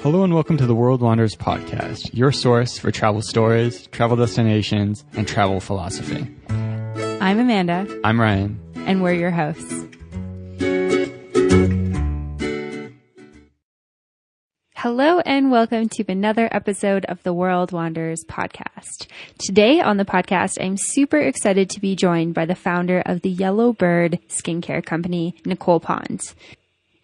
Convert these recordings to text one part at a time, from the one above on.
Hello and welcome to the World Wanderers podcast, your source for travel stories, travel destinations, and travel philosophy. I'm Amanda. I'm Ryan. And we're your hosts. Hello and welcome to another episode of the World Wanderers podcast. Today on the podcast, I'm super excited to be joined by the founder of the Yellow Bird skincare company, Nicole Pond.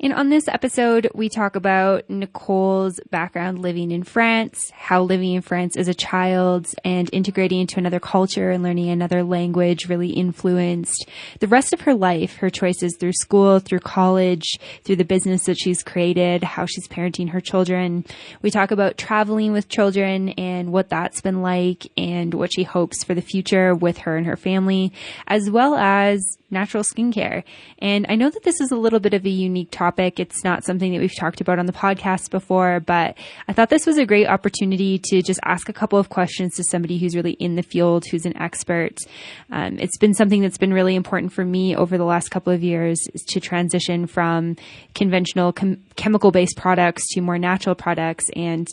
And on this episode, we talk about Nicole's background living in France, how living in France as a child and integrating into another culture and learning another language really influenced the rest of her life, her choices through school, through college, through the business that she's created, how she's parenting her children. We talk about traveling with children and what that's been like and what she hopes for the future with her and her family, as well as natural skincare. And I know that this is a little bit of a unique topic. It's not something that we've talked about on the podcast before, but I thought this was a great opportunity to just ask a couple of questions to somebody who's really in the field, who's an expert. It's been something that's been really important for me over the last couple of years is to transition from conventional chemical-based products to more natural products. And,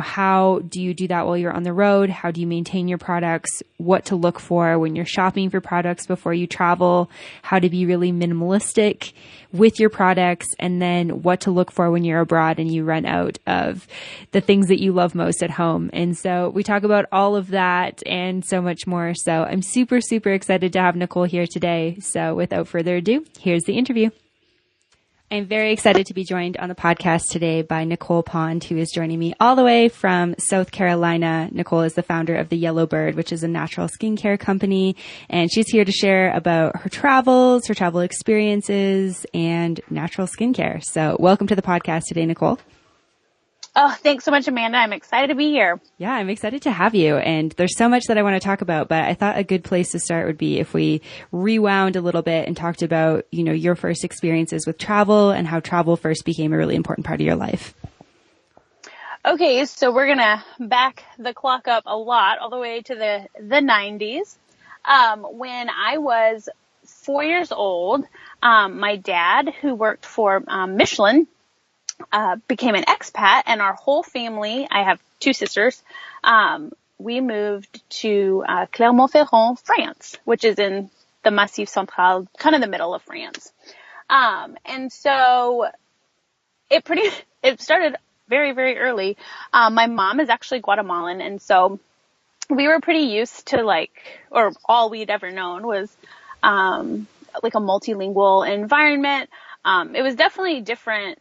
how do you do that while you're on the road? How do you maintain your products? What to look for when you're shopping for products before you travel? How to be really minimalistic with your products, and then what to look for when you're abroad and you run out of the things that you love most at home. And so we talk about all of that and so much more. So I'm super, super excited to have Nicole here today. So without further ado, here's the interview. I'm very excited to be joined on the podcast today by Nicole Pond, who is joining me all the way from South Carolina. Nicole is the founder of the Yellow Bird, which is a natural skincare company, and she's here to share about her travels, her travel experiences, and natural skincare. So welcome to the podcast today, Nicole. Oh, thanks so much, Amanda. I'm excited to be here. Yeah, I'm excited to have you. And there's so much that I want to talk about, but I thought a good place to start would be if we rewound a little bit and talked about, your first experiences with travel and how travel first became a really important part of your life. Okay, so we're going to back the clock up a lot, all the way to the 90s. When I was 4 years old, my dad, who worked for Michelin, became an expat, and our whole family, I have two sisters, we moved to Clermont-Ferrand, France, which is in the Massif Central, kind of the middle of France. And so it started very, very early. My mom is actually Guatemalan, and so we were pretty used to or all we'd ever known was like a multilingual environment. It was definitely different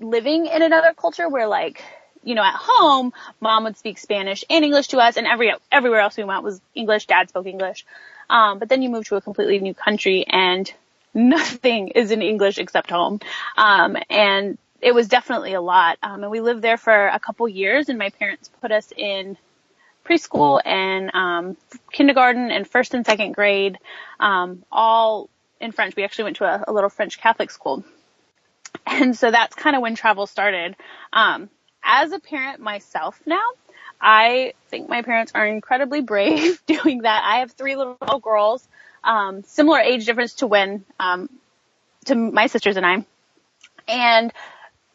living in another culture where at home, mom would speak Spanish and English to us, and everywhere else we went was English. Dad spoke English. But then you move to a completely new country and nothing is in English except home. And it was definitely a lot. And we lived there for a couple years, and my parents put us in preschool and kindergarten and first and second grade, all in French. We actually went to a little French Catholic school. And so that's kind of when travel started. As a parent myself now, I think my parents are incredibly brave doing that. I have three little girls, similar age difference to to my sisters and I. And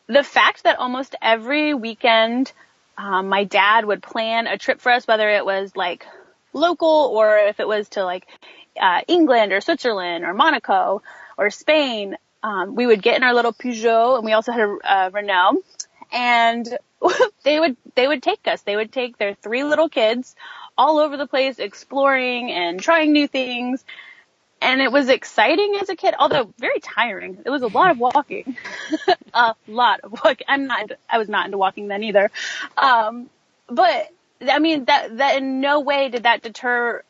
the fact that almost every weekend, my dad would plan a trip for us, whether it was local or if it was to England or Switzerland or Monaco or Spain. We would get in our little Peugeot, and we also had a Renault, and they would take us. They would take their three little kids all over the place, exploring and trying new things. And it was exciting as a kid, although very tiring. It was a lot of walking, a lot of walking. I was not into walking then either. But I mean, that in no way did that deter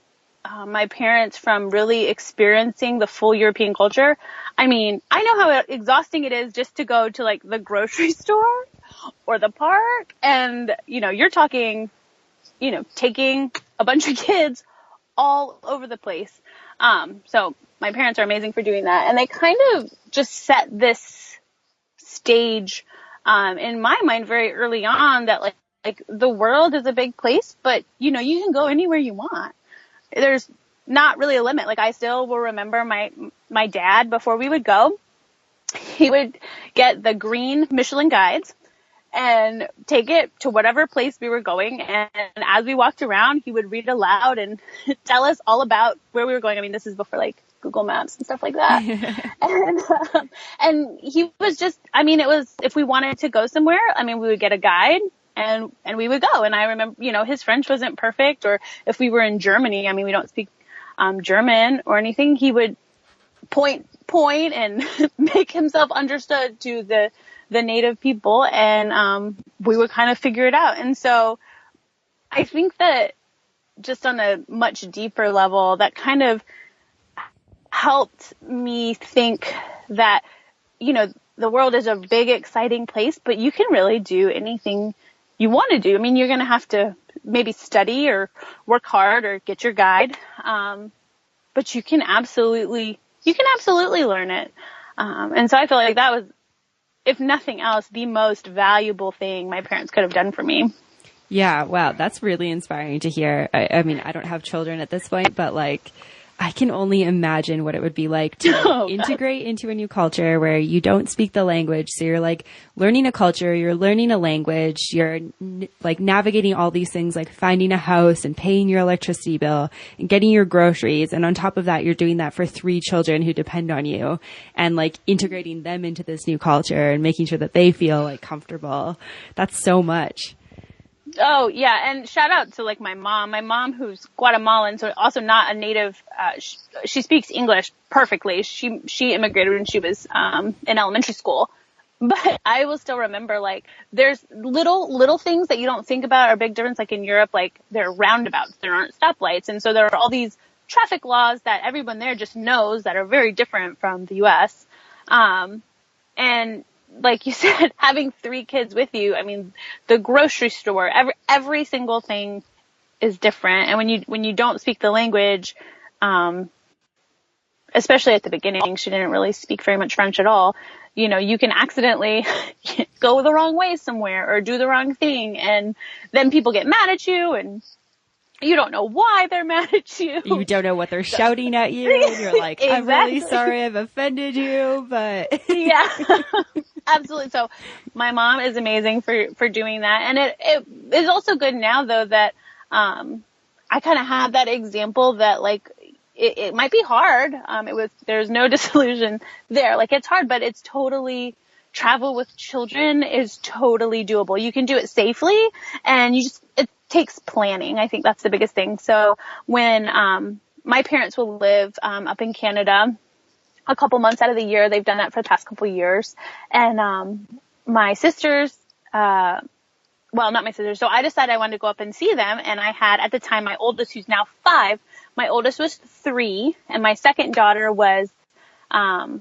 my parents from really experiencing the full European culture. I mean, I know how exhausting it is just to go to the grocery store or the park, and you're talking, taking a bunch of kids all over the place. So my parents are amazing for doing that, and they kind of just set this stage in my mind very early on that the world is a big place, but you can go anywhere you want. There's not really a limit. I still will remember my dad, before we would go, he would get the green Michelin guides, and take it to whatever place we were going. And as we walked around, he would read aloud and tell us all about where we were going. I mean, this is before like Google Maps and stuff like that. And he was just, I mean, it was, if we wanted to go somewhere, I mean, we would get a guide and we would go. And I remember, you know, his French wasn't perfect, or if we were in Germany, I mean, we don't speak German or anything, he would point and make himself understood to the native people, and we would kind of figure it out. And so I think that just on a much deeper level, that kind of helped me think that, you know, the world is a big, exciting place, but you can really do anything you want to do. I mean, you're going to have to maybe study or work hard or get your guide. But you can absolutely learn it. And so I feel like that was, if nothing else, the most valuable thing my parents could have done for me. Yeah. Wow. That's really inspiring to hear. I mean, I don't have children at this point, but like, I can only imagine what it would be like to integrate into a new culture where you don't speak the language. So you're like learning a culture, you're learning a language, you're like navigating all these things, like finding a house and paying your electricity bill and getting your groceries. And on top of that, you're doing that for 3 children who depend on you, and like integrating them into this new culture and making sure that they feel like comfortable. That's so much. Oh, yeah. And shout out to like my mom who's Guatemalan, so also not a native. She speaks English perfectly. She immigrated when she was in elementary school. But I will still remember, like, there's little things that you don't think about are a big difference. Like in Europe, like there are roundabouts, there aren't stoplights. And so there are all these traffic laws that everyone there just knows that are very different from the U.S. And like you said, having 3 kids with you, I mean, the grocery store, every single thing is different. And when you don't speak the language, especially at the beginning, she didn't really speak very much French at all. You know, you can accidentally go the wrong way somewhere or do the wrong thing. And then people get mad at you, and you don't know why they're mad at you. You don't know what they're shouting at you. And you're like, exactly. I'm really sorry I've offended you, but. Yeah, absolutely. So my mom is amazing for doing that. And it is also good now, though, that I kind of have that example that, like, it might be hard. There's no disillusion there. Like, it's hard, but it's totally, travel with children is totally doable. You can do it safely, and it takes planning. I think that's the biggest thing. So when my parents will live up in Canada a couple months out of the year, they've done that for the past couple of years. And my sisters, well, not my sisters. So I decided I wanted to go up and see them. And I had, at the time, my oldest, who's now 5, my oldest was 3, and my second daughter was 9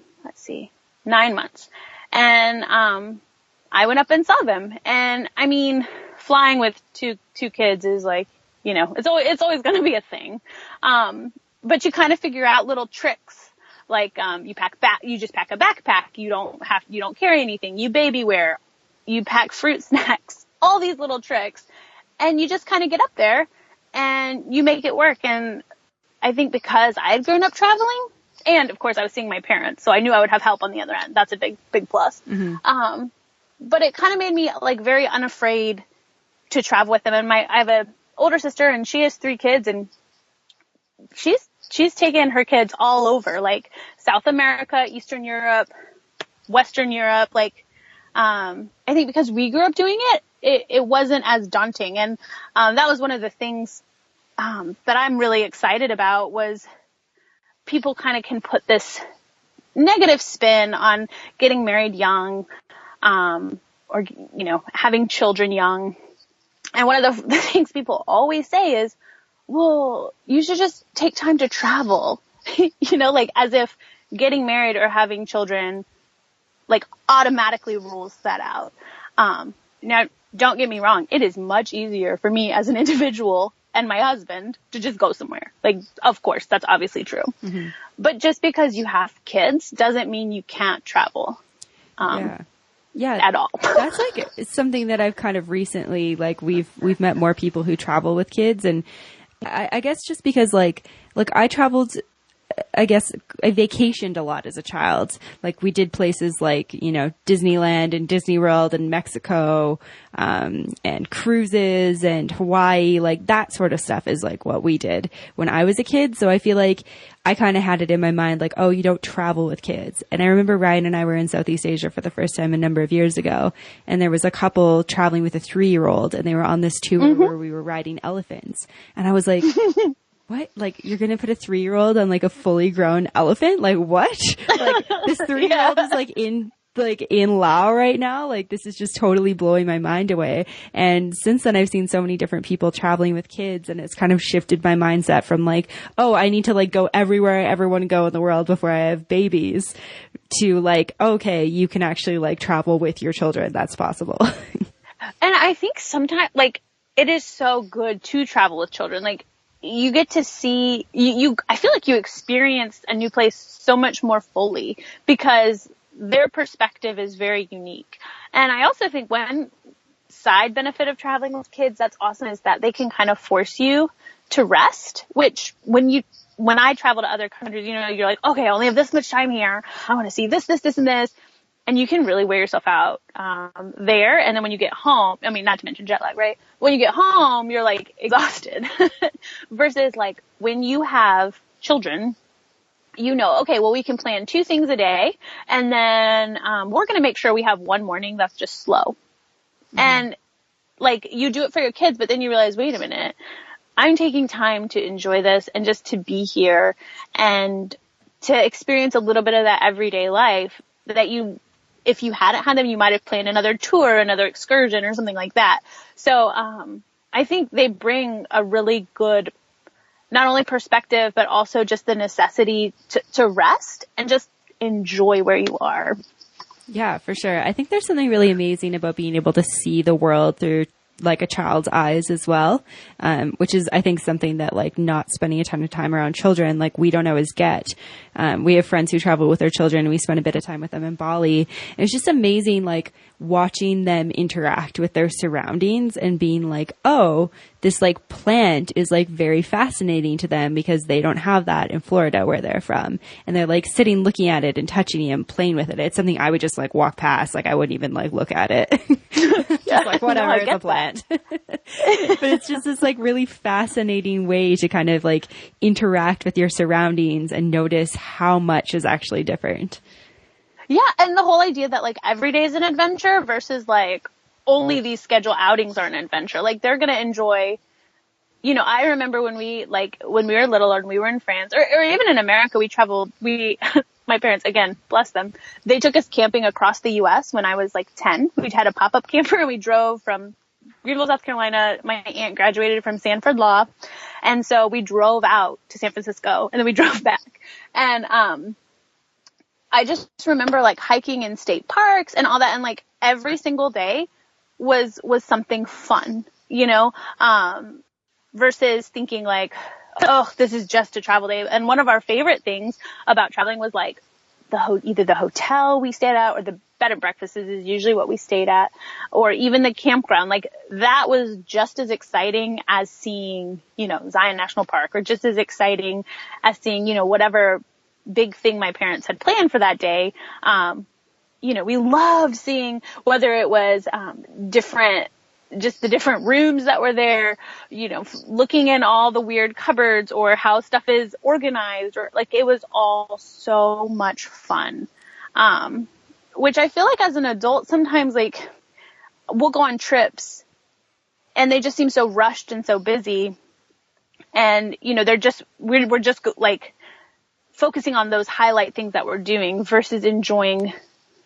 months. And I went up and saw them. And I mean, flying with two kids is like, you know, it's always going to be a thing. But you kind of figure out little tricks, like you just pack a backpack. You don't carry anything. You baby wear. You pack fruit snacks. All these little tricks, and you just kind of get up there and you make it work. And I think because I had grown up traveling, and of course I was seeing my parents, so I knew I would have help on the other end. That's a big plus. Mm-hmm. But it kind of made me like very unafraid to travel with them. And I have an older sister, and she has 3 kids, and she's taken her kids all over, like South America, Eastern Europe, Western Europe. Like, I think because we grew up doing it wasn't as daunting. And, that was one of the things, that I'm really excited about, was people kind of can put this negative spin on getting married young, or, you know, having children young. And one of the things people always say is, well, you should just take time to travel, you know, like as if getting married or having children, like, automatically rules that out. Now, don't get me wrong. It is much easier for me as an individual and my husband to just go somewhere. Like, of course, that's obviously true. Mm-hmm. But just because you have kids doesn't mean you can't travel. Yeah. At all. That's like, it's something that I've kind of recently, like, we've met more people who travel with kids. And I guess just because like I traveled I guess I vacationed a lot as a child. Like we did places like, you know, Disneyland and Disney World and Mexico, and cruises and Hawaii, like that sort of stuff is like what we did when I was a kid. So I feel like I kind of had it in my mind, like, oh, you don't travel with kids. And I remember Ryan and I were in Southeast Asia for the first time a number of years ago. And there was a couple traveling with a 3-year-old and they were on this tour where we were riding elephants. And I was like, what? Like, you're going to put a 3-year-old on like a fully grown elephant? Like what? Like this 3-year-old is like in Laos right now. Like this is just totally blowing my mind away. And since then I've seen so many different people traveling with kids and it's kind of shifted my mindset from like, oh, I need to like go everywhere I ever want to go in the world before I have babies to like, okay, you can actually like travel with your children. That's possible. And I think sometimes like it is so good to travel with children. Like you get to see I feel like you experience a new place so much more fully because their perspective is very unique. And I also think one side benefit of traveling with kids that's awesome is that they can kind of force you to rest, which when I travel to other countries, you know, you're like, okay, I only have this much time here. I want to see this, this, this, and this. And you can really wear yourself out there. And then when you get home, I mean, not to mention jet lag, right? When you get home, you're like exhausted versus like when you have children, you know, okay, well, we can plan 2 things a day and then, we're going to make sure we have one morning that's just slow. Mm-hmm. And like you do it for your kids, but then you realize, wait a minute, I'm taking time to enjoy this and just to be here and to experience a little bit of that everyday life that if you hadn't had them, you might have planned another tour, another excursion or something like that. So, I think they bring a really good not only perspective, but also just the necessity to rest and just enjoy where you are. Yeah, for sure. I think there's something really amazing about being able to see the world through like a child's eyes as well, which is, I think, something that like not spending a ton of time around children, like we don't always get. We have friends who travel with their children and we spend a bit of time with them in Bali. It's just amazing, like watching them interact with their surroundings and being like, oh, this like plant is like very fascinating to them because they don't have that in Florida where they're from. And they're like sitting, looking at it and touching it and playing with it. It's something I would just like walk past. Like I wouldn't even like look at it. Just like whatever, it's a plant. But it's just this like really fascinating way to kind of like interact with your surroundings and notice how much is actually different. Yeah. And the whole idea that like every day is an adventure versus like only these scheduled outings are an adventure. Like they're going to enjoy, you know, I remember when we were little and we were in France or even in America, we traveled, my parents, again, bless them. They took us camping across the U.S. when I was like 10. We had a pop-up camper and we drove from Greenville, South Carolina. My aunt graduated from Sanford Law. And so we drove out to San Francisco and then we drove back. And, I just remember like hiking in state parks and all that. And like every single day was something fun, you know, versus thinking like, oh, this is just a travel day. And one of our favorite things about traveling was like either the hotel we stayed at or the bed and breakfast is usually what we stayed at, or even the campground. Like that was just as exciting as seeing, you know, Zion National Park, or just as exciting as seeing, you know, whatever big thing my parents had planned for that day. You know, we loved seeing whether it was, just the different rooms that were there, you know, looking in all the weird cupboards or how stuff is organized, or like it was all so much fun. Which I feel like as an adult, sometimes like we'll go on trips and they just seem so rushed and so busy. And, you know, we're just like focusing on those highlight things that we're doing versus enjoying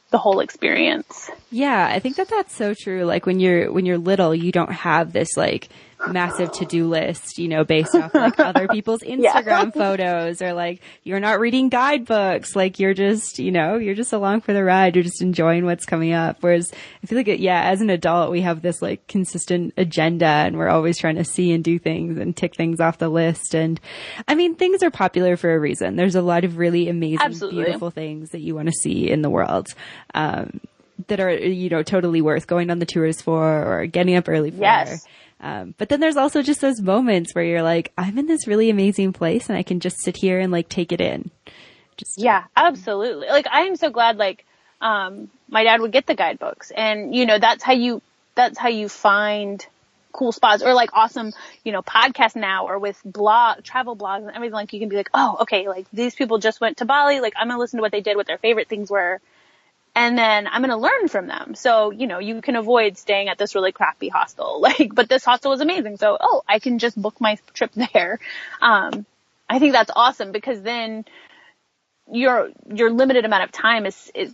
the whole experience. Yeah, I think that that's so true. Like when you're little, you don't have this like massive to-do list, you know, based off like other people's Instagram photos, or like you're not reading guidebooks. Like you're just, you know, you're just along for the ride. You're just enjoying what's coming up. Whereas I feel like, as an adult, we have this like consistent agenda and we're always trying to see and do things and tick things off the list. And I mean, things are popular for a reason. There's a lot of really amazing, beautiful things that you want to see in the world. that are, you know, totally worth going on the tours for or getting up early for. Yes. But then there's also just those moments where you're like, I'm in this really amazing place and I can just sit here and like take it in. Yeah, absolutely. Like, I am so glad, like, my dad would get the guidebooks, and, you know, that's how you find cool spots, or like awesome, you know, podcasts now, or with travel blogs and everything. Like, you can be like, oh, okay, like these people just went to Bali. Like, I'm going to listen to what they did, what their favorite things were. And then I'm going to learn from them. So, you know, you can avoid staying at this really crappy hostel. Like, but this hostel was amazing. So, I can just book my trip there. I think that's awesome, because then your limited amount of time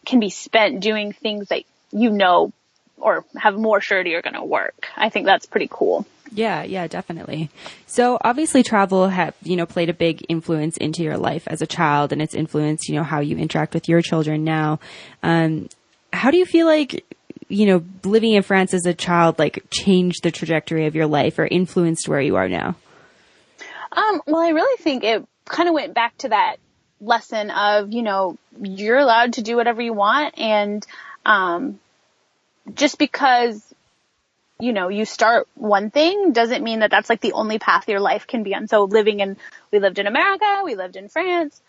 can be spent doing things that you know or have more surety are going to work. I think that's pretty cool. Yeah, definitely. So obviously travel played a big influence into your life as a child, and it's influenced, you know, how you interact with your children now. How do you feel like, you know, living in France as a child, like, changed the trajectory of your life or influenced where you are now? Well, I really think it kind of went back to that lesson of, you know, you're allowed to do whatever you want. And, just because, you know, you start one thing doesn't mean that that's like the only path your life can be on. So we lived in America, we lived in France,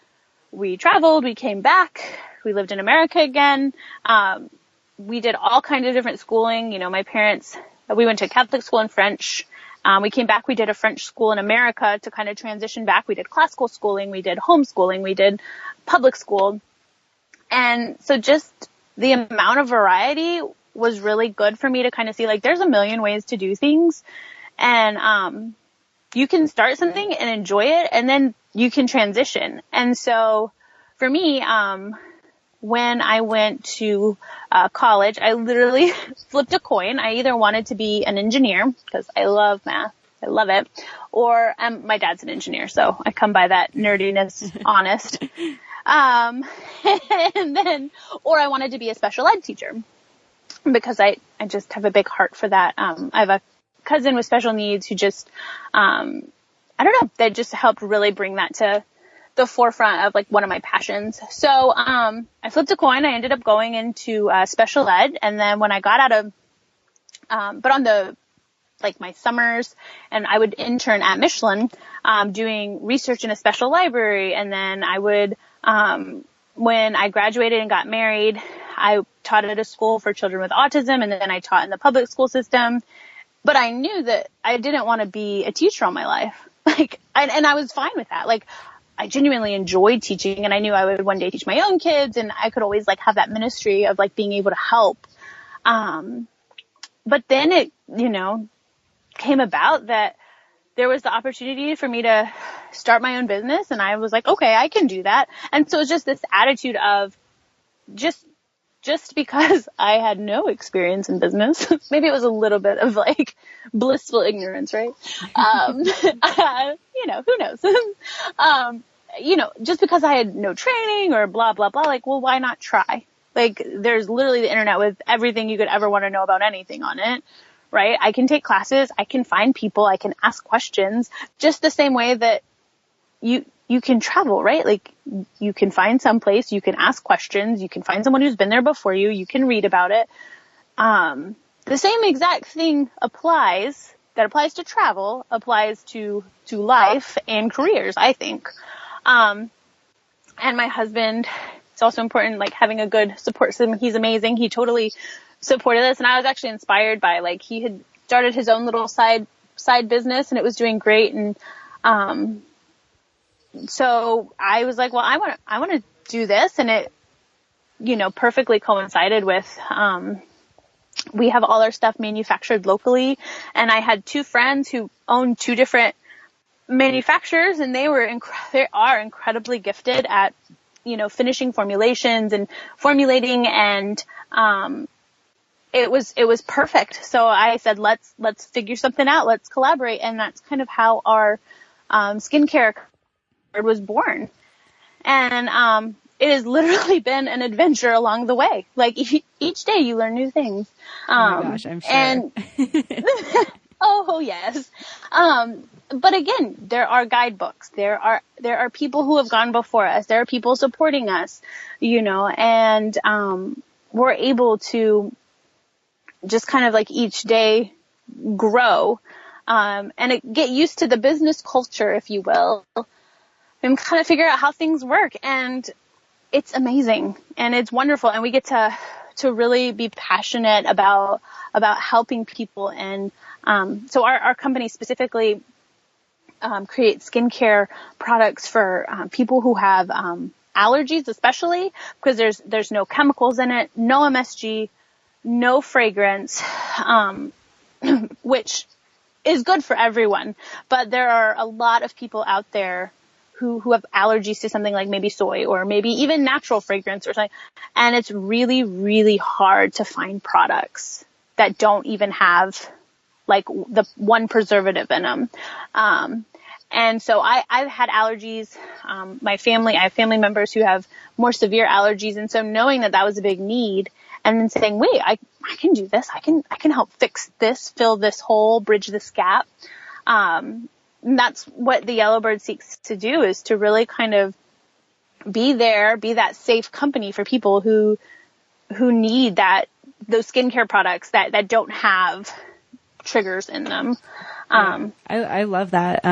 we traveled, we came back, we lived in America again. We did all kinds of different schooling. You know, my parents, we went to Catholic school and French. We came back, we did a French school in America to kind of transition back. We did classical schooling, we did homeschooling, we did public school. And so just the amount of variety was really good for me to kind of see, like, there's a million ways to do things. And, you can start something and enjoy it, and then you can transition. And so for me, when I went to college, I literally flipped a coin. I either wanted to be an engineer, because I love math, I love it, or my dad's an engineer, so I come by that nerdiness honest. And then, or I wanted to be a special ed teacher, because I just have a big heart for that. I have a cousin with special needs who just, I don't know, that just helped really bring that to the forefront of like one of my passions. So, I flipped a coin. I ended up going into special ed. And then when I got out of, but on the, like, my summers, and I would intern at Michelin, doing research in a special library. And then I would, when I graduated and got married, I taught at a school for children with autism, and then I taught in the public school system. But I knew that I didn't want to be a teacher all my life. Like, and I was fine with that. Like, I genuinely enjoyed teaching, and I knew I would one day teach my own kids, and I could always like have that ministry of like being able to help. But then it, you know, came about that there was the opportunity for me to start my own business, and I was like, okay, I can do that. And so it was just this attitude of just because I had no experience in business, maybe it was a little bit of like blissful ignorance, right? You know, who knows? You know, just because I had no training or blah, blah, blah, like, well, why not try? Like, there's literally the internet with everything you could ever want to know about anything on it, right? I can take classes, I can find people, I can ask questions, just the same way that you can travel, right? Like, you can find some place, you can ask questions, you can find someone who's been there before you, you can read about it. The same exact thing applies to travel, applies to life and careers, I think. And my husband, it's also important, like, having a good support system. He's amazing. He totally supported us. And I was actually inspired by, like, he had started his own little side business, and it was doing great. And, so I was like, well, I want to do this. And it, you know, perfectly coincided with, we have all our stuff manufactured locally. And I had two friends who owned two different manufacturers, and they are incredibly gifted at, you know, finishing formulations and formulating. And, it was perfect. So I said, let's figure something out. Let's collaborate. And that's kind of how our, skincare was born. And, it has literally been an adventure along the way. Like, each day you learn new things. Oh my gosh, I'm sure. And, oh yes. But again, there are guidebooks. There are people who have gone before us. There are people supporting us, you know, and, we're able to just kind of like each day grow, and get used to the business culture, if you will, and kind of figure out how things work. And it's amazing and it's wonderful. And we get to really be passionate about helping people. And, so our company specifically, creates skincare products for, people who have, allergies, especially because there's no chemicals in it, no MSG, no fragrance, which is good for everyone. But there are a lot of people out there who have allergies to something like maybe soy or maybe even natural fragrance or something. And it's really, really hard to find products that don't even have like the one preservative in them. And so I've had allergies. I have family members who have more severe allergies. And so knowing that was a big need and then saying, wait, I can do this. I can help fix this, fill this hole, bridge this gap. And that's what the Yellowbird seeks to do, is to really kind of be that safe company for people who need those skincare products that don't have triggers in them. I love that.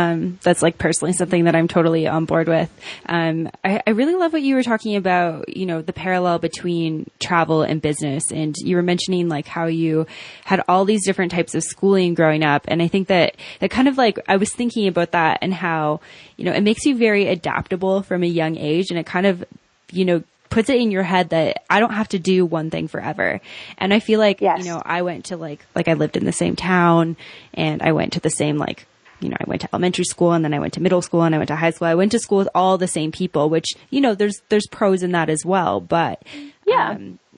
That's like personally something that I'm totally on board with. I really love what you were talking about, the parallel between travel and business. And you were mentioning like how you had all these different types of schooling growing up. And I think that kind of like, I was thinking about that and how, it makes you very adaptable from a young age. And it kind of, puts it in your head that I don't have to do one thing forever. And I feel like, yes. I went to like I lived in the same town and I went to the same, I went to elementary school and then I went to middle school and I went to high school. I went to school with all the same people, which, there's pros in that as well. But,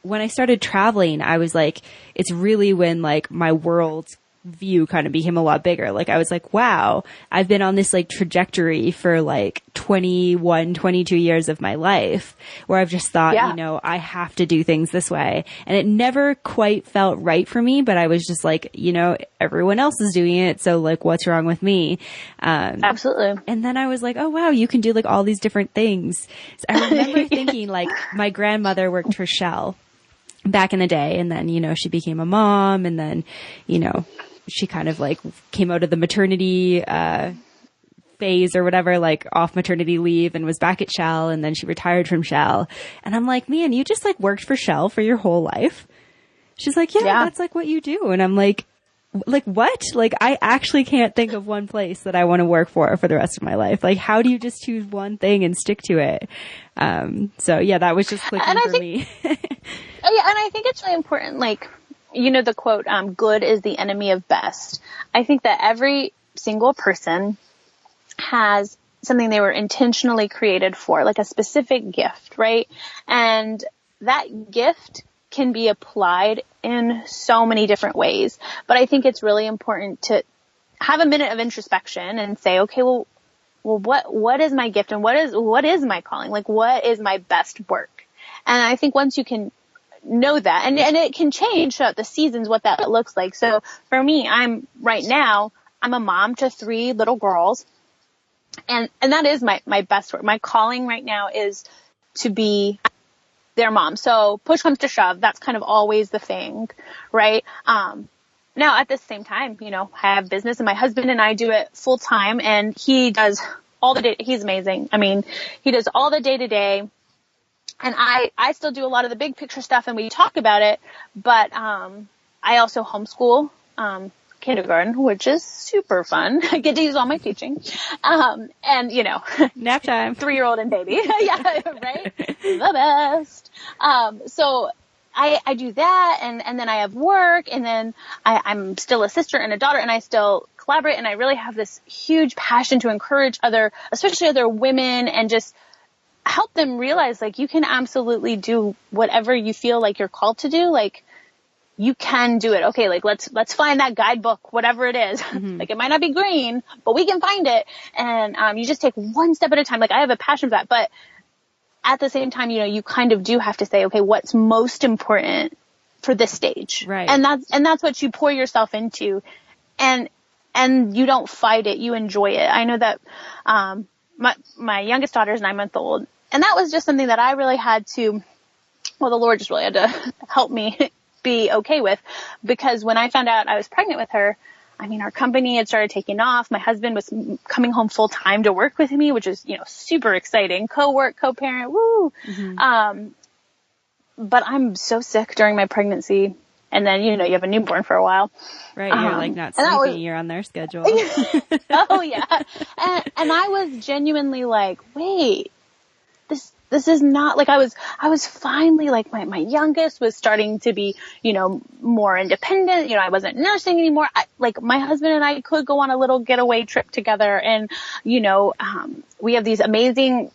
when I started traveling, I was like, it's really when like my world view kind of became a lot bigger. Like I was like, wow, I've been on this like trajectory for like 21, 22 years of my life where I've just thought, I have to do things this way. And it never quite felt right for me, but I was just like, everyone else is doing it. So like, what's wrong with me? Absolutely. And then I was like, oh wow, you can do like all these different things. So I remember thinking like my grandmother worked for Shell back in the day. And then, she became a mom and then, she kind of like came out of the maternity, phase or whatever, like off maternity leave and was back at Shell. And then she retired from Shell. And I'm like, man, you just like worked for Shell for your whole life. She's like, yeah, that's like what you do. And I'm like what? Like, I actually can't think of one place that I want to work for the rest of my life. Like, how do you just choose one thing and stick to it? So yeah, that was just clicking for me. Yeah. And I think it's really important. Like, the quote, good is the enemy of best. I think that every single person has something they were intentionally created for, like a specific gift, right? And that gift can be applied in so many different ways. But I think it's really important to have a minute of introspection and say, okay, well, what is my gift and what is my calling? Like, what is my best work? And I think once you can know that, and it can change throughout the seasons what that looks like. So for me, I'm a mom to 3 little girls, and that is my best work. My calling right now is to be their mom. So push comes to shove, that's kind of always the thing, right? Now at the same time, I have business and my husband and I do it full time, and he does all the day. He's amazing. I mean, he does all the day to day. And I still do a lot of the big picture stuff and we talk about it, but, I also homeschool, kindergarten, which is super fun. I get to use all my teaching. And nap time, 3-year-old and baby. Yeah, right. The best. So I do that and then I have work and then I'm still a sister and a daughter and I still collaborate and I really have this huge passion to encourage especially other women and just help them realize like you can absolutely do whatever you feel like you're called to do. Like you can do it. Okay. Like let's find that guidebook, whatever it is. Mm-hmm. Like it might not be green, but we can find it. And, you just take one step at a time. Like I have a passion for that, but at the same time, you kind of do have to say, okay, what's most important for this stage? Right. And that's what you pour yourself into and you don't fight it. You enjoy it. I know that, my youngest daughter is 9 months old. And that was just something that I really had to well, the Lord just really had to help me be okay with, because when I found out I was pregnant with her, I mean, our company had started taking off. My husband was coming home full time to work with me, which is, super exciting. Co-work, co-parent, woo. Mm-hmm. But I'm so sick during my pregnancy. And then, you have a newborn for a while. Right. You're like not sleeping. You're on their schedule. Oh yeah. And I was genuinely like, wait, this is not like I was finally like my youngest was starting to be, more independent. I wasn't nursing anymore. Like my husband and I could go on a little getaway trip together. And, we have these amazing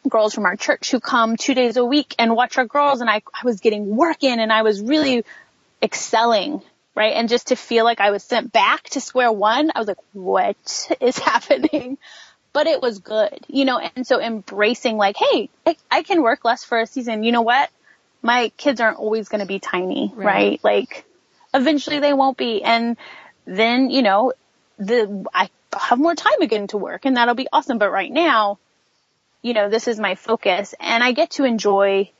girls from our church who come 2 days a week and watch our girls. And I was getting work in and I was really excelling. Right. And just to feel like I was sent back to square one, I was like, what is happening? But it was good, and so embracing like, hey, I can work less for a season. You know what? My kids aren't always going to be tiny, right? Like eventually they won't be. And then, I have more time again to work and that'll be awesome. But right now, this is my focus and I get to enjoy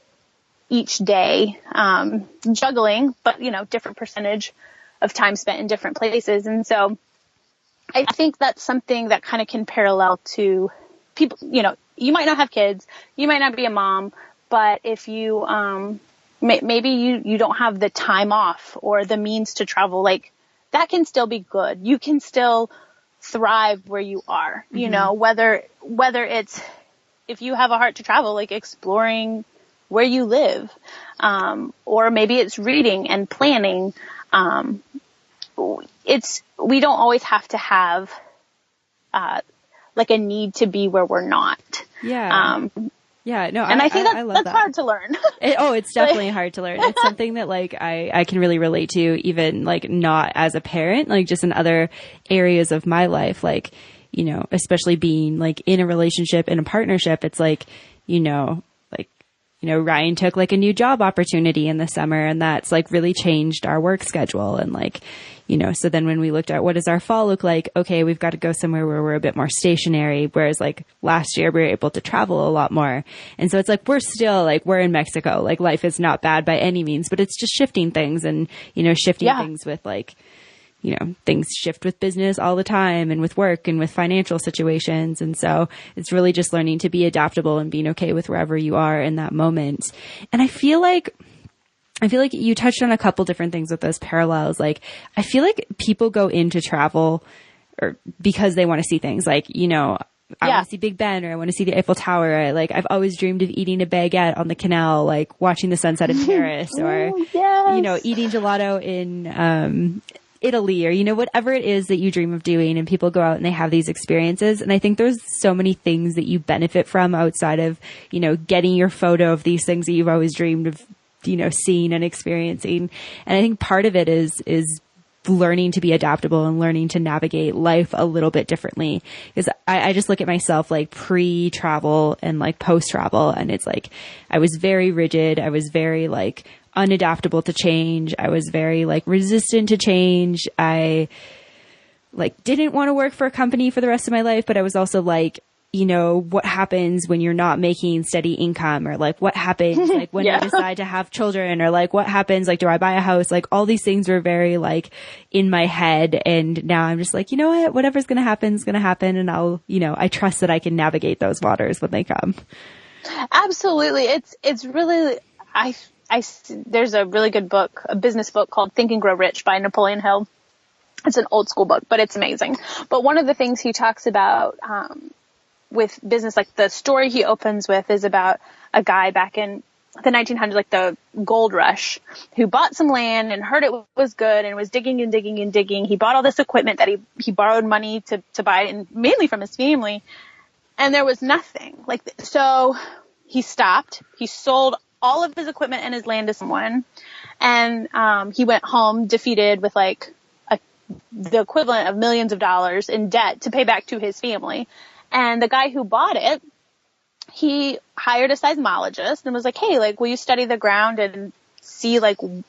each day, juggling, but different percentage of time spent in different places. And so I think that's something that kind of can parallel to people, you might not have kids, you might not be a mom, but if you, maybe you don't have the time off or the means to travel, like that can still be good. You can still thrive where you are, whether it's, if you have a heart to travel, like exploring where you live, or maybe it's reading and planning, we don't always have to have, like a need to be where we're not. Yeah. Yeah. No, and I think I love that's that. hard to learn. It's definitely hard to learn. It's something that like I can really relate to, even like not as a parent, like just in other areas of my life, like, especially being like in a relationship, in a partnership, it's like, Ryan took like a new job opportunity in the summer and that's like really changed our work schedule. And like, so then when we looked at what does our fall look like? Okay, we've got to go somewhere where we're a bit more stationary. Whereas like last year we were able to travel a lot more. And so it's like, we're in Mexico. Like life is not bad by any means, but it's just shifting things and, shifting things with like, things shift with business all the time and with work and with financial situations. And so it's really just learning to be adaptable and being okay with wherever you are in that moment. And I feel like you touched on a couple different things with those parallels. Like, I feel like people go into travel or because they want to see things like, I want to see Big Ben or I want to see the Eiffel Tower. I've always dreamed of eating a baguette on the canal, like watching the sunset in Paris or, eating gelato in, Italy or, whatever it is that you dream of doing, and people go out and they have these experiences. And I think there's so many things that you benefit from outside of, getting your photo of these things that you've always dreamed of, seeing and experiencing. And I think part of it is learning to be adaptable and learning to navigate life a little bit differently. Because I just look at myself like pre-travel and like post-travel, and it's like, I was very rigid. I was very like unadaptable to change. I was very like resistant to change. I like didn't want to work for a company for the rest of my life, but I was also like, what happens when you're not making steady income, or like what happens like when I decide to have children, or like what happens, like do I buy a house? Like all these things were very like in my head. And now I'm just like, whatever's going to happen is going to happen. And I'll, I trust that I can navigate those waters when they come. Absolutely. It's really, there's a really good book, a business book called Think and Grow Rich by Napoleon Hill. It's an old school book, but it's amazing. But one of the things he talks about, with business, like the story he opens with is about a guy back in the 1900s, like the gold rush, who bought some land and heard it was good and was digging and digging and digging. He bought all this equipment that he borrowed money to buy, and mainly from his family. And there was nothing. So he stopped. He sold all of his equipment and his land to someone. And, he went home defeated with the equivalent of millions of dollars in debt to pay back to his family. And the guy who bought it, he hired a seismologist and was like, hey, will you study the ground and see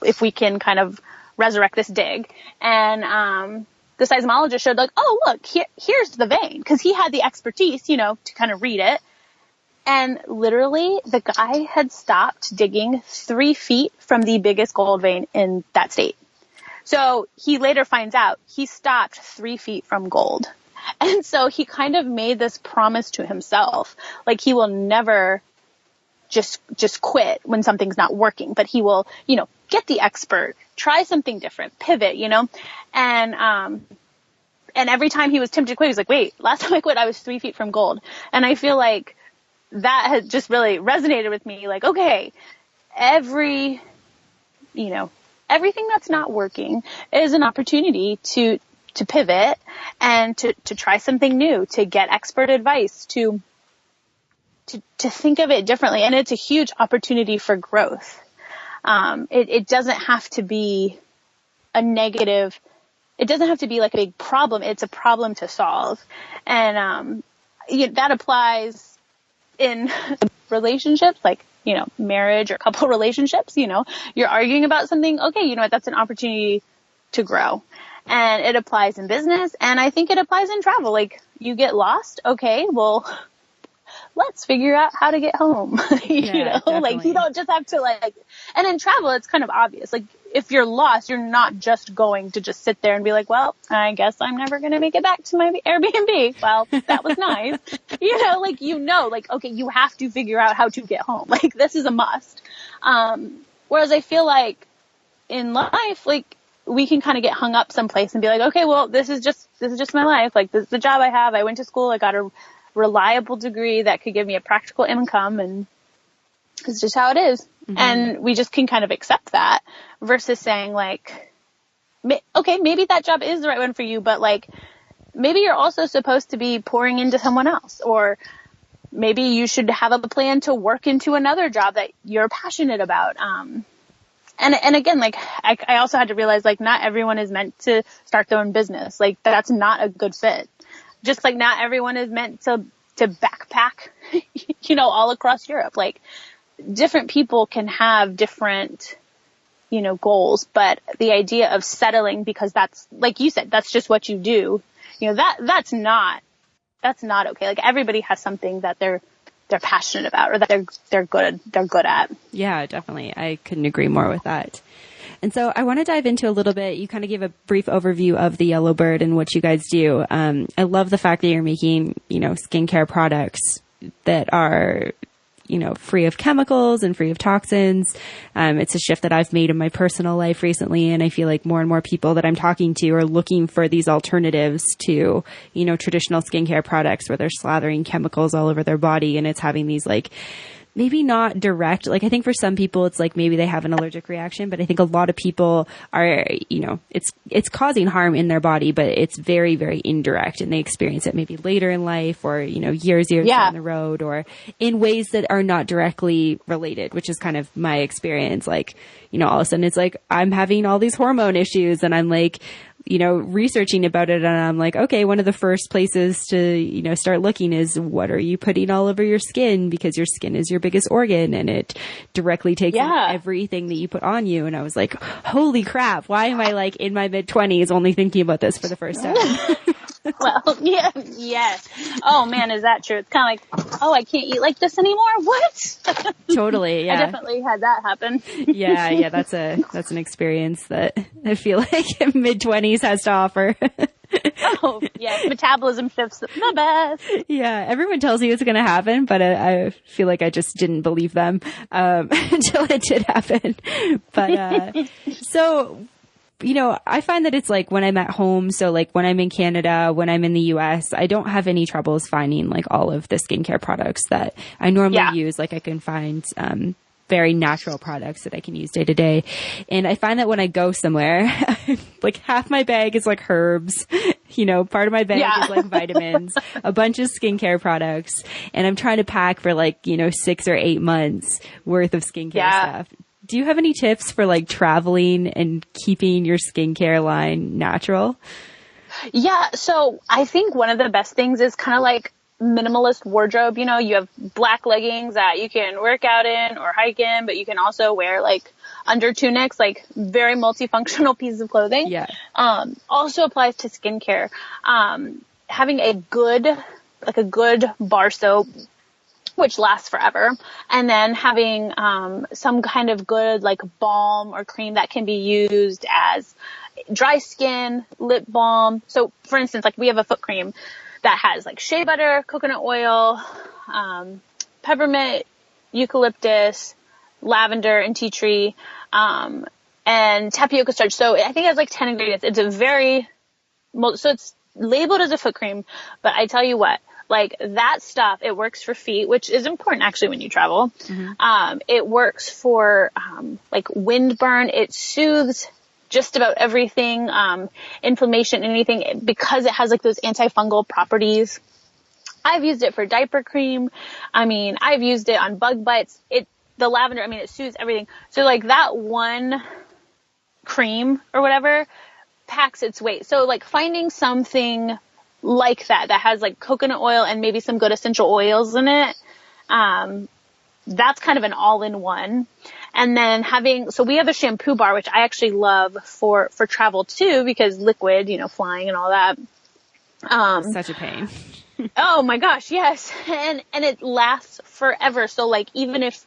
if we can kind of resurrect this dig? And, the seismologist showed oh, look, here's the vein. 'Cause he had the expertise, to kind of read it. And literally the guy had stopped digging 3 feet from the biggest gold vein in that state. So he later finds out he stopped 3 feet from gold. And so he kind of made this promise to himself, like he will never just quit when something's not working, but he will, get the expert, try something different, pivot, and every time he was tempted to quit, he was like, wait, last time I quit, I was 3 feet from gold. And I feel like that has just really resonated with me. Like, okay, everything that's not working is an opportunity to pivot and to try something new, to get expert advice, to think of it differently. And it's a huge opportunity for growth. It doesn't have to be a negative. It doesn't have to be like a big problem. It's a problem to solve. And, that applies in relationships, like, marriage or couple relationships, you're arguing about something. Okay. You know what? That's an opportunity to grow. And it applies in business. And I think it applies in travel. Like, you get lost. Okay. Well, let's figure out how to get home. Definitely. Like you don't just have to and in travel, it's kind of obvious. Like if you're lost, you're not just going to just sit there and be like, well, I guess I'm never going to make it back to my Airbnb. Well, that was nice. Okay, you have to figure out how to get home. Like this is a must. Whereas I feel like in life, like we can kind of get hung up someplace and be like, okay, well, this is just my life. Like this is the job I have. I went to school. I got a reliable degree that could give me a practical income, and it's just how it is. Mm-hmm. And we just can kind of accept that versus saying like, okay, maybe that job is the right one for you, but like maybe you're also supposed to be pouring into someone else, or maybe you should have a plan to work into another job that you're passionate about. And again, like I also had to realize like not everyone is meant to start their own business. Like that's not a good fit. Just like not everyone is meant to backpack, all across Europe. Like different people can have different, goals, but the idea of settling because that's, like you said, that's just what you do, that's not okay. Like everybody has something that they're passionate about or that they're good at. Yeah, definitely. I couldn't agree more with that. And so I want to dive into a little bit. You kind of gave a brief overview of the Yellow Bird and what you guys do. I love the fact that you're making, skincare products that are, free of chemicals and free of toxins. It's a shift that I've made in my personal life recently. And I feel like more and more people that I'm talking to are looking for these alternatives to, traditional skincare products where they're slathering chemicals all over their body. And it's having these like, maybe not direct, like I think for some people it's like maybe they have an allergic reaction, but I think a lot of people are, it's causing harm in their body, but it's very, very indirect and they experience it maybe later in life or, years down the road or in ways that are not directly related, which is kind of my experience. Like, all of a sudden it's like I'm having all these hormone issues and I'm like, researching about it. And I'm like, okay, one of the first places to, start looking is what are you putting all over your skin, because your skin is your biggest organ and it directly takes in everything that you put on you. And I was like, holy crap, why am I like in my mid-20s only thinking about this for the first time? Well, yes. Oh man, is that true? It's kind of like, oh, I can't eat like this anymore. What? Totally. Yeah. I definitely had that happen. Yeah. That's an experience that I feel like mid-20s has to offer. Oh, yeah. Metabolism shifts the best. Yeah. Everyone tells you it's going to happen, but I feel like I just didn't believe them, until it did happen. But, so, I find that it's like when I'm at home. So like when I'm in Canada, when I'm in the US, I don't have any troubles finding like all of the skincare products that I normally use. Like I can find, very natural products that I can use day to day. And I find that when I go somewhere, like half my bag is like herbs, part of my bag is like vitamins, a bunch of skincare products. And I'm trying to pack for like, 6 or 8 months worth of skincare stuff. Do you have any tips for like traveling and keeping your skincare line natural? Yeah. So I think one of the best things is kind of like minimalist wardrobe. You have black leggings that you can work out in or hike in, but you can also wear like under tunics, like very multifunctional pieces of clothing. Yeah. Also applies to skincare. Having a good bar soap which lasts forever. And then having, some kind of good like balm or cream that can be used as dry skin, lip balm. So for instance, like we have a foot cream that has like shea butter, coconut oil, peppermint, eucalyptus, lavender, and tea tree, and tapioca starch. So I think it has like 10 ingredients. It's so it's labeled as a foot cream, but I tell you what, like that stuff, it works for feet, which is important actually when you travel. Mm-hmm. It works for, like windburn. It soothes just about everything, inflammation, anything, because it has like those antifungal properties. I've used it for diaper cream. I mean, I've used it on bug bites. The lavender, I mean, it soothes everything. So like that one cream or whatever packs its weight. So like finding something like that has like coconut oil and maybe some good essential oils in it. That's kind of an all-in-one. And then so we have a shampoo bar, which I actually love for travel too, because liquid, flying and all that. Such a pain. Oh my gosh. Yes. And it lasts forever. So like, even if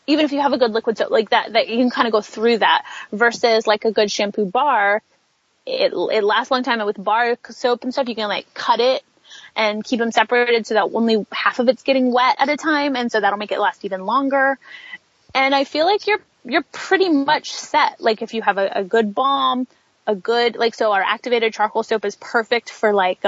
you have a good liquid soap like that you can kind of go through that, versus like a good shampoo bar, it lasts a long time. And with bar soap and stuff, you can like cut it and keep them separated so that only half of it's getting wet at a time. And so that'll make it last even longer. And I feel like you're pretty much set. Like if you have a good balm, so our activated charcoal soap is perfect for like,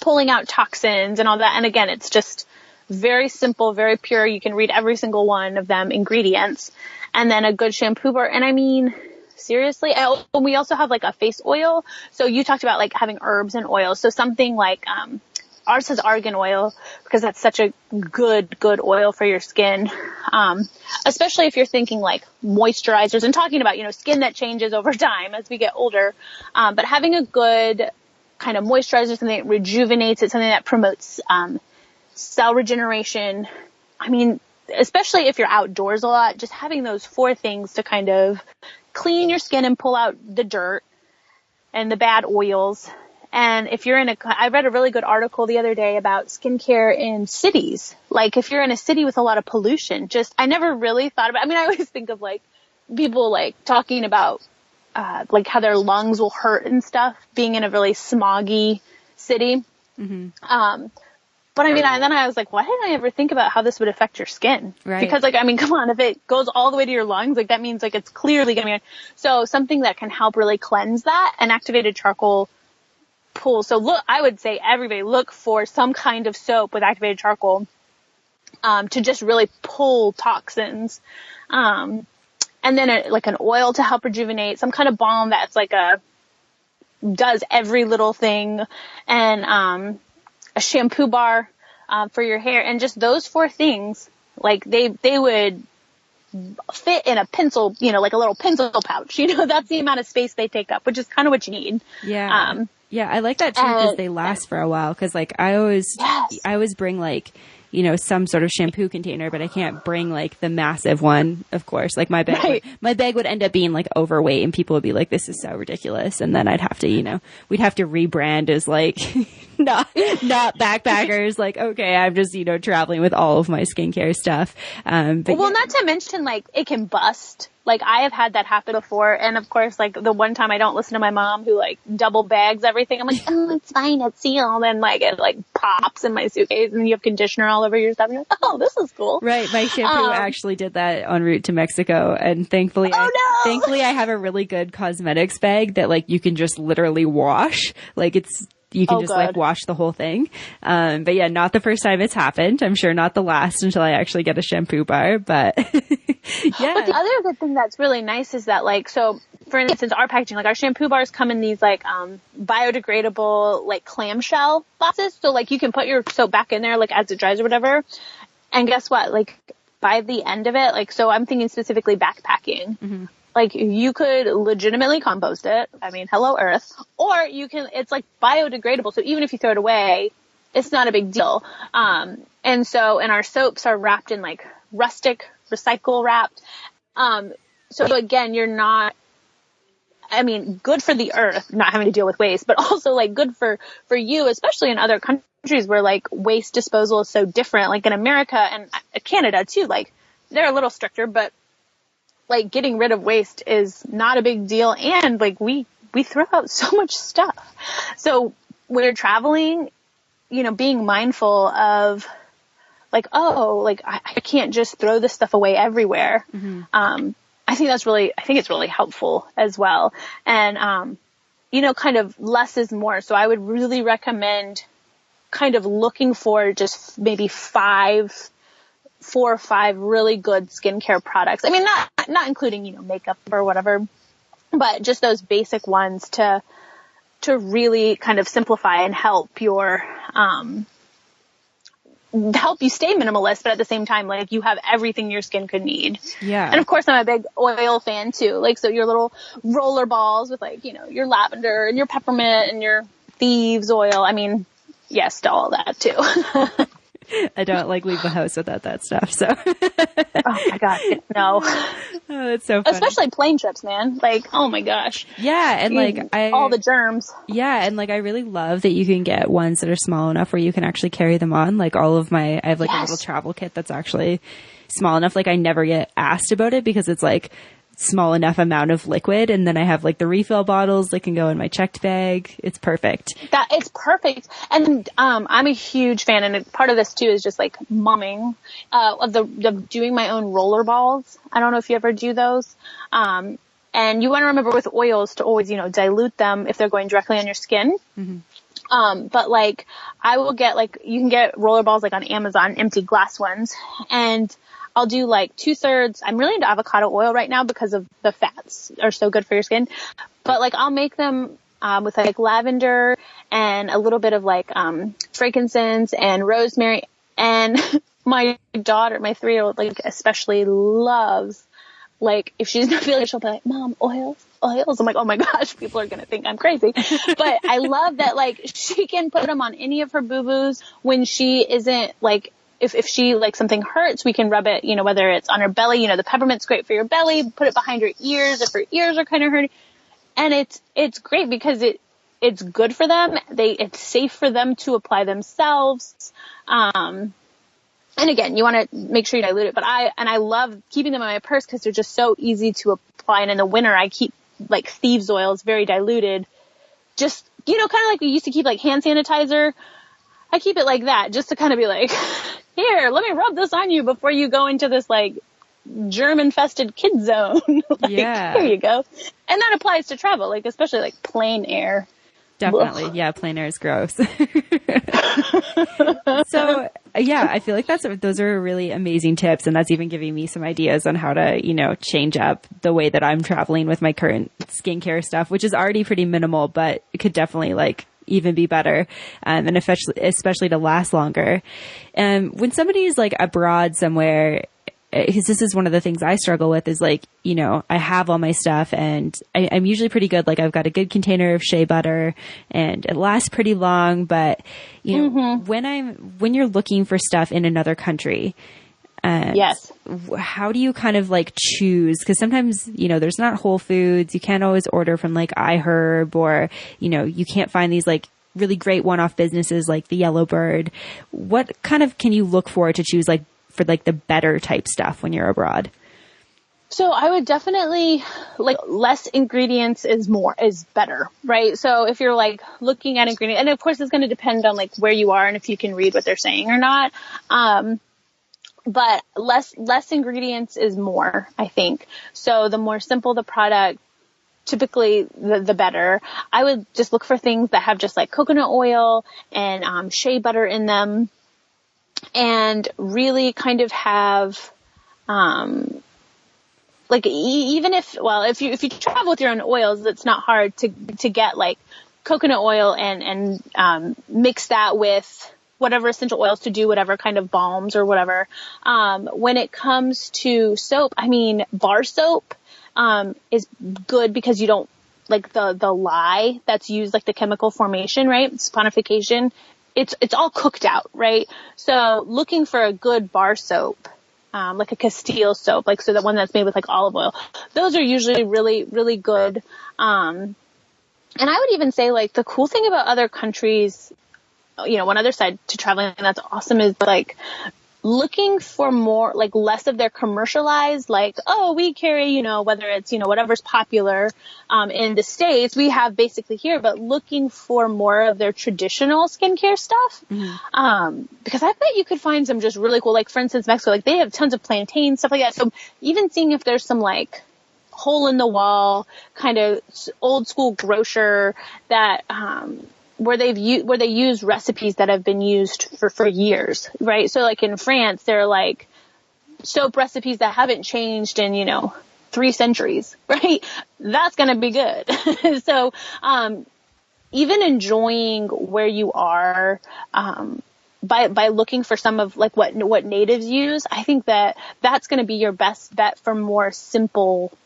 pulling out toxins and all that. And again, it's just very simple, very pure. You can read every single one of them ingredients. And then a good shampoo bar. And I mean, seriously, we also have like a face oil. So you talked about like having herbs and oils. So something like, ours has argan oil, because that's such a good oil for your skin. Especially if you're thinking like moisturizers and talking about, skin that changes over time as we get older. But having a good kind of moisturizer, something that rejuvenates it, something that promotes, cell regeneration. I mean, especially if you're outdoors a lot, just having those 4 things to kind of clean your skin and pull out the dirt and the bad oils. And if you're I read a really good article the other day about skincare in cities. Like if you're in a city with a lot of pollution, I never really thought about, I mean, I always think of like people like talking about, like how their lungs will hurt and stuff being in a really smoggy city. Mm-hmm. But I mean, then I was like, why didn't I ever think about how this would affect your skin? Right. Because like, I mean, come on, if it goes all the way to your lungs, like that means like it's clearly going to be, so something that can help really cleanse that, an activated charcoal pool. So look, I would say everybody look for some kind of soap with activated charcoal, to just really pull toxins. And then like an oil to help rejuvenate, some kind of balm that's like does every little thing, and, a shampoo bar, for your hair. And just those 4 things, like they would fit in a pencil, like a little pencil pouch, that's the amount of space they take up, which is kind of what you need. Yeah. Yeah. I like that too, because they last for a while. Cause like I always bring like, some sort of shampoo container, but I can't bring like the massive one, of course. Like my bag would end up being like overweight, and people would be like, this is so ridiculous. And then I'd have to, we'd have to rebrand as like, not backpackers. Like, okay, I'm just, traveling with all of my skincare stuff. But not to mention like it can bust. Like I have had that happen before. And of course, like the one time I don't listen to my mom who like double bags everything. I'm like, oh, it's fine. It's sealed. And like it like pops in my suitcase, and you have conditioner all over your stuff. And you're like, oh, this is cool. Right. My shampoo actually did that en route to Mexico. And thankfully, I have a really good cosmetics bag that like you can just literally wash. Like you can like wash the whole thing. But yeah, not the first time it's happened. I'm sure not the last until I actually get a shampoo bar, but yeah. But the other good thing that's really nice is that like, so for instance, our packaging, like our shampoo bars come in these like, biodegradable, like clamshell boxes. So like you can put your soap back in there, like as it dries or whatever. And guess what? Like by the end of it, like, so I'm thinking specifically backpacking. Mm-hmm. Like you could legitimately compost it. I mean, hello Earth. Or it's like biodegradable. So even if you throw it away, it's not a big deal. And our soaps are wrapped in like rustic recycle wrapped. So again, you're not, I mean, good for the earth, not having to deal with waste, but also like good for you, especially in other countries where like waste disposal is so different, like in America and Canada too, like they're a little stricter, but like getting rid of waste is not a big deal. And like we throw out so much stuff. So when you're traveling, you know, being mindful of like, oh, like I can't just throw this stuff away everywhere. Mm-hmm. I think it's really helpful as well. And, you know, kind of less is more. So I would really recommend kind of looking for just maybe 4 or 5 really good skincare products. I mean, not including, you know, makeup or whatever, but just those basic ones to really kind of simplify and help you stay minimalist, but at the same time, like you have everything your skin could need. Yeah. And of course I'm a big oil fan too. Like, so your little roller balls with like, you know, your lavender and your peppermint and your thieves oil. I mean, yes to all that too. I don't like leave the house without that stuff. So, oh my God, no. Oh, that's so funny. Especially plane trips, man. Like, oh my gosh. Yeah. And like all the germs. Yeah. And like, I really love that you can get ones that are small enough where you can actually carry them on. Like I have like a little travel kit that's actually small enough. Like I never get asked about it because it's like small enough amount of liquid. And then I have like the refill bottles that can go in my checked bag. It's perfect. It's perfect. And, I'm a huge fan. And part of this too is just like momming, of doing my own roller balls. I don't know if you ever do those. And you want to remember with oils to always, you know, dilute them if they're going directly on your skin. Mm-hmm. But like I will get like, you can get roller balls like on Amazon, empty glass ones. And I'll do like 2/3. I'm really into avocado oil right now because of the fats are so good for your skin. But like I'll make them with like lavender and a little bit of like frankincense and rosemary. And my daughter, my 3-year-old, like especially loves, like if she's not feeling it, she'll be like, Mom, oils. I'm like, oh my gosh, people are going to think I'm crazy. But I love that like she can put them on any of her boo-boos when she isn't like, if she like something hurts, we can rub it, you know, whether it's on her belly, you know, the peppermint's great for your belly, put it behind her ears if her ears are kind of hurting. And it's great because it's good for them. It's safe for them to apply themselves. And again, you want to make sure you dilute it, but I love keeping them in my purse because they're just so easy to apply. And in the winter, I keep like thieves oils, very diluted, just, you know, kind of like we used to keep like hand sanitizer. I keep it like that just to kind of be like, here, let me rub this on you before you go into this like germ-infested kid zone. Like, yeah. Here you go. And that applies to travel, like especially like plain air. Definitely. Ugh. Yeah. Plain air is gross. So yeah, I feel like those are really amazing tips. And that's even giving me some ideas on how to, you know, change up the way that I'm traveling with my current skincare stuff, which is already pretty minimal, but it could definitely like even be better. And especially to last longer. When somebody is like abroad somewhere, because this is one of the things I struggle with is like, you know, I have all my stuff and I'm usually pretty good. Like I've got a good container of shea butter and it lasts pretty long, but you know, when you're looking for stuff in another country, yes. How do you kind of like choose? Cause sometimes, you know, there's not Whole Foods. You can't always order from like iHerb or, you know, you can't find these like really great one-off businesses like the Yellow Bird. What kind of can you look for to choose like for like the better type stuff when you're abroad? So I would definitely like less ingredients is better, right? So if you're like looking at ingredients, and of course it's going to depend on like where you are and if you can read what they're saying or not. But less ingredients is more, I think. So the more simple the product, typically the better. I would just look for things that have just like coconut oil and shea butter in them. And really kind of have, like even if you travel with your own oils, it's not hard to get like coconut oil and mix that with whatever essential oils to do whatever kind of balms or whatever. When it comes to soap, I mean, bar soap, is good because you don't like the lye that's used, like the chemical formation, right? Saponification. It's all cooked out, right? So looking for a good bar soap, like a Castile soap, like, so that one that's made with like olive oil. Those are usually really, really good. And I would even say, like, the cool thing about other countries, one other side to traveling that's awesome is like looking for more, like, less of their commercialized, like, oh, we carry, whether it's, whatever's popular, in the States, we have basically here, but looking for more of their traditional skincare stuff. Mm-hmm. Because I bet you could find some just really cool, like, for instance, Mexico, like, they have tons of plantain, stuff like that. So even seeing if there's some, like, hole in the wall, kind of old school grocer that, where they use recipes that have been used for years, right? So like in France, they're like soap recipes that haven't changed in, 3 centuries, right? That's going to be good. So, even enjoying where you are, by looking for some of like what natives use, I think that's going to be your best bet for more simple,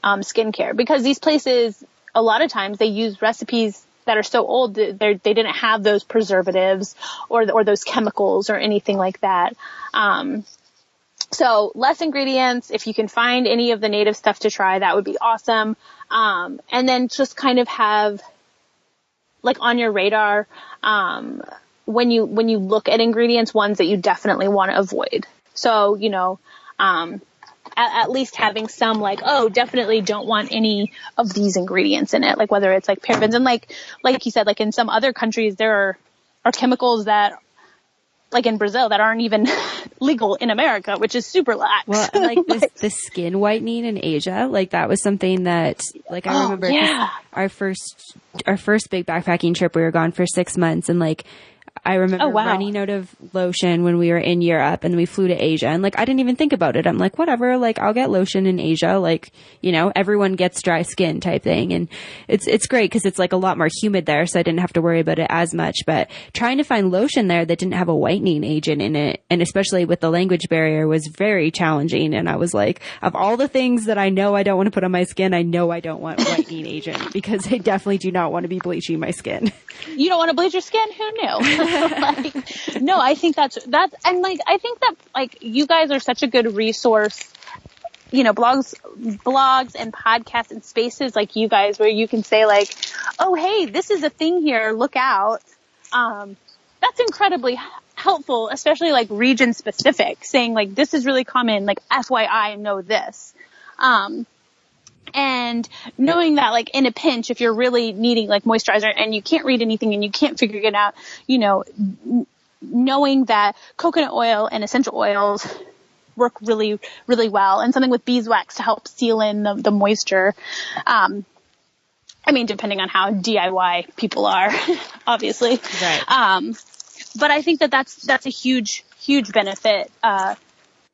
skincare, because these places, a lot of times they use recipes that are so old, they didn't have those preservatives or those chemicals or anything like that. So less ingredients. If you can find any of the native stuff to try, that would be awesome. And then just kind of have like on your radar, when you look at ingredients, ones that you definitely want to avoid. So, at least having some like, oh, definitely don't want any of these ingredients in it. Like whether it's like parabens and like you said, like in some other countries, there are chemicals that like in Brazil that aren't even legal in America, which is super lax. Well, like the skin whitening in Asia, like that was something that like I remember our first big backpacking trip, we were gone for 6 months, and like I remember running out of lotion when we were in Europe and we flew to Asia, and like I didn't even think about it. I'm like, whatever, like I'll get lotion in Asia, like, everyone gets dry skin type thing. And it's great because it's like a lot more humid there, so I didn't have to worry about it as much. But trying to find lotion there that didn't have a whitening agent in it, and especially with the language barrier, was very challenging. And I was like, of all the things that I know I don't want to put on my skin, I know I don't want whitening agent, because I definitely do not want to be bleaching my skin. You don't want to bleach your skin? Who knew? No, I think that's, and like, I think that like you guys are such a good resource, blogs and podcasts and spaces like you guys, where you can say like, oh, hey, this is a thing here, look out. That's incredibly helpful, especially like region specific, saying like, this is really common, like FYI, know this. And knowing that, like, in a pinch, if you're really needing, like, moisturizer and you can't read anything and you can't figure it out, knowing that coconut oil and essential oils work really, really well, and something with beeswax to help seal in the moisture. I mean, depending on how DIY people are, obviously. Right. But I think that's a huge, huge benefit,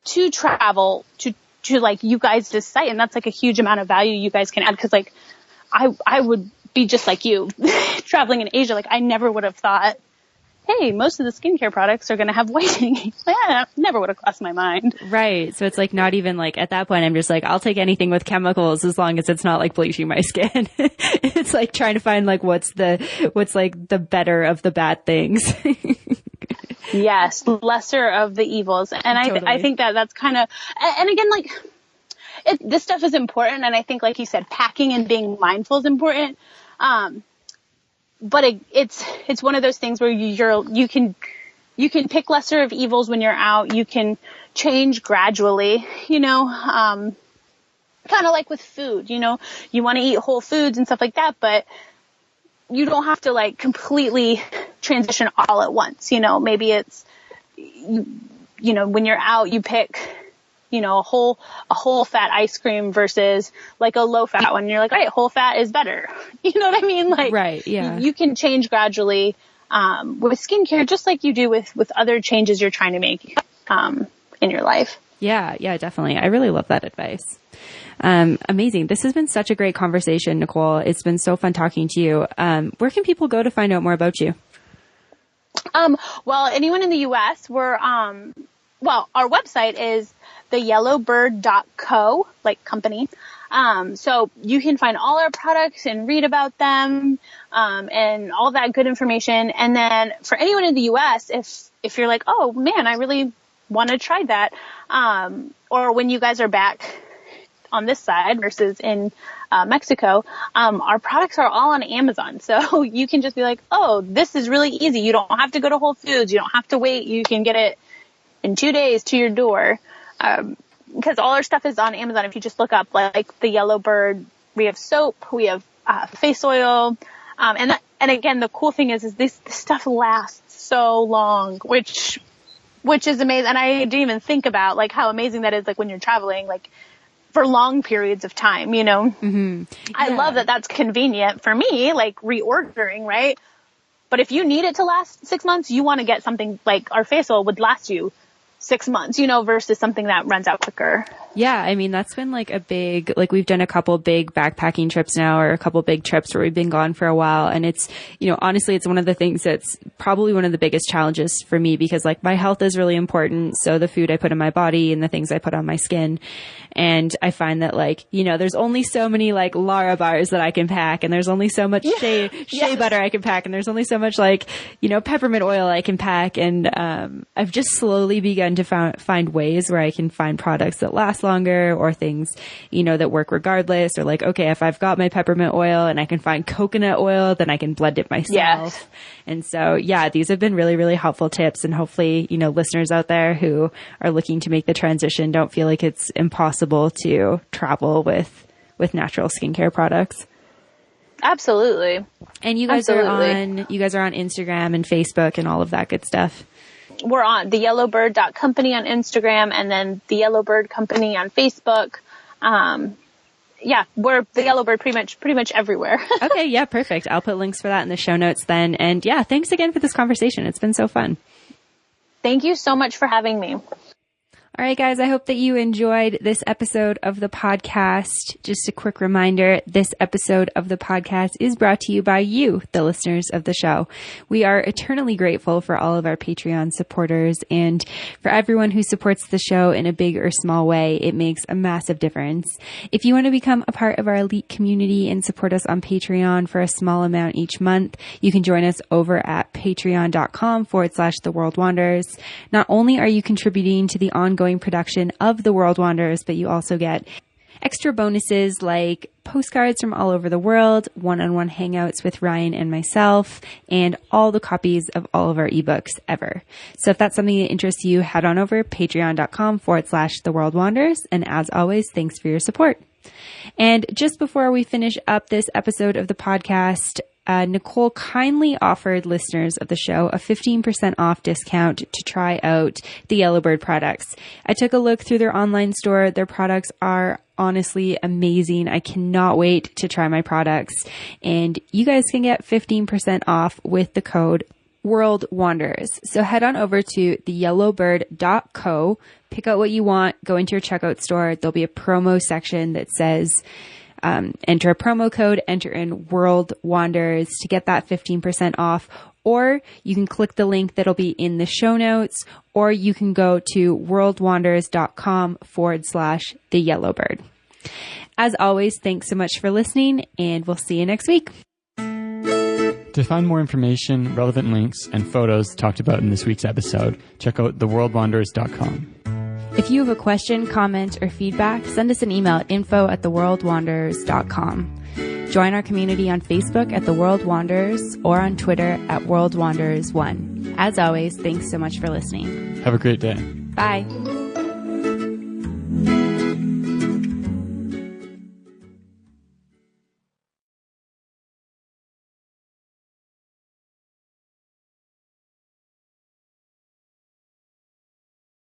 to travel, to like you guys' this site, and that's like a huge amount of value you guys can add, because like I would be just like you traveling in Asia, like I never would have thought, hey, most of the skincare products are going to have whitening. Yeah, never would have crossed my mind. Right. So it's like not even like at that point, I'm just like, I'll take anything with chemicals as long as it's not like bleaching my skin. It's like trying to find like what's like the better of the bad things. Yes, lesser of the evils. And totally. I think that's kind of, and again, like, this stuff is important. And I think, like you said, packing and being mindful is important. But it's one of those things where you can pick lesser of evils when you're out. You can change gradually, kind of like with food, you want to eat whole foods and stuff like that, but you don't have to like completely transition all at once. Maybe it's, when you're out, you pick, a whole fat ice cream versus like a low fat one. And you're like, all right, whole fat is better. You know what I mean? Like, right. Yeah. You can change gradually, with skincare, just like you do with other changes you're trying to make, in your life. Yeah. Yeah, definitely. I really love that advice. Amazing. This has been such a great conversation, Nicole. It's been so fun talking to you. Where can people go to find out more about you? Well, anyone in the U.S., our website is theyellowbird.co, like company. So you can find all our products and read about them, and all that good information. And then for anyone in the U.S., if you're like, oh man, I really want to try that, or when you guys are back on this side versus in Mexico, our products are all on Amazon. So you can just be like, oh, this is really easy. You don't have to go to Whole Foods. You don't have to wait. You can get it in 2 days to your door. Because all our stuff is on Amazon. If you just look up like the Yellow Bird, we have soap, we have face oil. And again, the cool thing is this stuff lasts so long, which is amazing. And I didn't even think about like how amazing that is, like when you're traveling, like for long periods of time, you know. Mm-hmm. Yeah. I love that that's convenient for me, like reordering, right? But if you need it to last 6 months, you want to get something like our face oil would last you 6 months, you know, versus something that runs out quicker. Yeah. I mean, that's been like a big, like we've done a couple big backpacking trips now, or a couple big trips where we've been gone for a while. And it's, you know, honestly, it's one of the things that's probably one of the biggest challenges for me, because like my health is really important. So the food I put in my body and the things I put on my skin. And I find that like, you know, there's only so many like Lara bars that I can pack, and there's only so much shea butter I can pack, and there's only so much like, you know, peppermint oil I can pack. And, I've just slowly begun to find ways where I can find products that last longer, or things, you know, that work regardless, or like, okay, if I've got my peppermint oil and I can find coconut oil, then I can blend it myself. Yes. And so, yeah, these have been really, really helpful tips. And hopefully, you know, listeners out there who are looking to make the transition don't feel like it's impossible to travel with natural skincare products. Absolutely. And you guys are on Instagram and Facebook and all of that good stuff. We're on the yellowbird.company on Instagram, and then the Yellowbird Company on Facebook. Yeah, we're the Yellowbird pretty much everywhere. Okay. Yeah. Perfect. I'll put links for that in the show notes then. And yeah, thanks again for this conversation. It's been so fun. Thank you so much for having me. All right, guys, I hope that you enjoyed this episode of the podcast. Just a quick reminder, this episode of the podcast is brought to you by you, the listeners of the show. We are eternally grateful for all of our Patreon supporters, and for everyone who supports the show in a big or small way. It makes a massive difference. If you want to become a part of our elite community and support us on Patreon for a small amount each month, you can join us over at patreon.com/The World Wanders. Not only are you contributing to the ongoing production of The World Wanders, but you also get extra bonuses like postcards from all over the world, one-on-one hangouts with Ryan and myself, and all the copies of all of our ebooks ever. So if that's something that interests you, head on over patreon.com/The World Wanders. And as always, thanks for your support. And just before we finish up this episode of the podcast, Nicole kindly offered listeners of the show a 15% off discount to try out the Yellowbird products. I took a look through their online store. Their products are honestly amazing. I cannot wait to try my products. And you guys can get 15% off with the code World Wanders. So head on over to theyellowbird.co, pick out what you want, go into your checkout store. There'll be a promo section that says enter a promo code, enter in World Wanders to get that 15% off, or you can click the link that'll be in the show notes, or you can go to worldwanders.com/The Yellowbird. As always, thanks so much for listening, and we'll see you next week. To find more information, relevant links, and photos talked about in this week's episode, check out theworldwanders.com. If you have a question, comment, or feedback, send us an email at info@theworldwanders.com. Join our community on Facebook at The World Wanders, or on Twitter at WorldWanders1. As always, thanks so much for listening. Have a great day. Bye.